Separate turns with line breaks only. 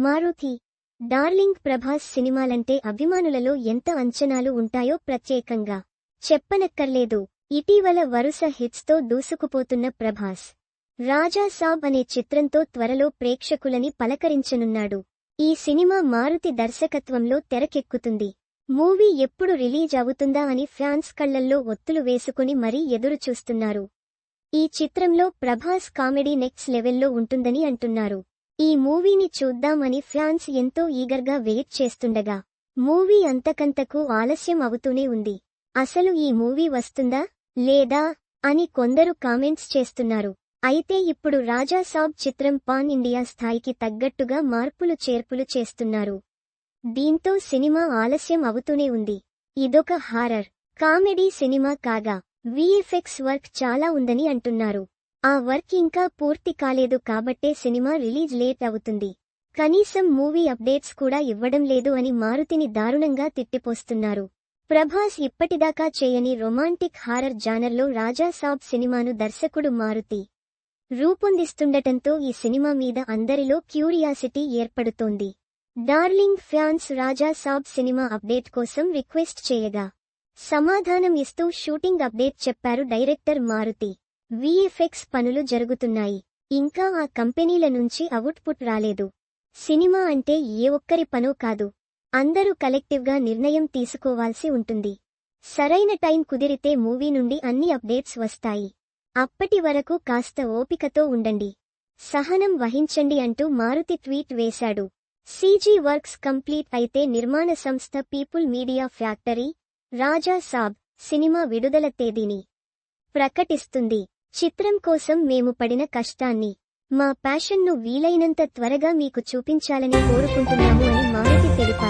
Maruti darling Prabhas సినిమాలంటే అభిమానులలో ఎంత అంచనాలు ఉంటాయో ప్రత్యేకంగా చెప్పనక్కర్లేదు. ఇటీవల వరుస హిట్స్తో దూసుకుపోతున్న ప్రభాస్ రాజా సాబ్ అనే చిత్రంతో త్వరలో ప్రేక్షకులని పలకరించనున్నాడు. ఈ సినిమా మారుతి దర్శకత్వంలో తెరకెక్కుతుంది. మూవీ ఎప్పుడు రిలీజ్ అవుతుందా అని ఫ్యాన్స్ కళ్లల్లో ఒత్తులు వేసుకుని మరీ ఎదురు చూస్తున్నారు. ఈ చిత్రంలో ప్రభాస్ కామెడీ నెక్స్ట్ లెవెల్లో ఉంటుందని అంటున్నారు. ఈ మూవీని చూద్దాం అని ఫ్యాన్స్ ఎంతో ఈగర్గా వెయిట్ చేస్తుండగా మూవీ అంతకంతకు ఆలస్యం అవుతూనే ఉంది. అసలు ఈ మూవీ వస్తుందా లేదా అని కొందరు కామెంట్స్ చేస్తున్నారు. అయితే ఇప్పుడు రాజా సాబ్ చిత్రం పాన్ ఇండియా స్థాయికి తగ్గట్టుగా మార్పులు చేర్పులు చేస్తున్నారు. దీంతో సినిమా ఆలస్యం అవుతూనే ఉంది. ఇదొక హారర్ కామెడీ సినిమా కాగా విఎఫ్ఎక్స్ వర్క్ చాలా ఉందని అంటున్నారు. ఆ వర్క్ ఇంకా పూర్తి కాలేదు కాబట్టే సినిమా రిలీజ్ లేట్ అవుతుంది. కనీసం మూవీ అప్డేట్స్ కూడా ఇవ్వడం లేదు అని మారుతిని దారుణంగా తిట్టిపోస్తున్నారు. ప్రభాస్ ఇప్పటిదాకా చేయని రొమాంటిక్ హారర్ జానర్లో రాజా సాబ్ సినిమాను దర్శకుడు మారుతి రూపొందిస్తుండటంతో ఈ సినిమా మీద అందరిలో క్యూరియాసిటీ ఏర్పడుతోంది. డార్లింగ్ ఫ్యాన్స్ రాజా సాబ్ సినిమా అప్డేట్ కోసం రిక్వెస్ట్ చేయగా సమాధానం ఇస్తూ షూటింగ్ అప్డేట్ చెప్పారు డైరెక్టర్ మారుతి. విఎఫ్ఎక్స్ పనులు జరుగుతున్నాయి. ఇంకా ఆ కంపెనీల నుంచి అవుట్పుట్ రాలేదు. సినిమా అంటే ఏ ఒక్కరి పనో కాదు. అందరూ కలెక్టివ్గా నిర్ణయం తీసుకోవాల్సి ఉంటుంది. సరైన టైం కుదిరితే మూవీ నుండి అన్ని అప్డేట్స్ వస్తాయి. అప్పటి వరకు కాస్త ఓపికతో ఉండండి, సహనం వహించండి అంటూ మారుతి ట్వీట్ వేశాడు. సీజీ వర్క్స్ కంప్లీట్ అయితే నిర్మాణ సంస్థ పీపుల్ మీడియా ఫ్యాక్టరీ రాజా సాబ్ సినిమా విడుదల తేదీని ప్రకటిస్తుంది. చిత్రం కోసం మేము పడిన కష్టాన్ని, మా ప్యాషన్ను వీలైనంత త్వరగా మీకు చూపించాలని కోరుకుంటున్నాము అని మారుతి తెలిపారు.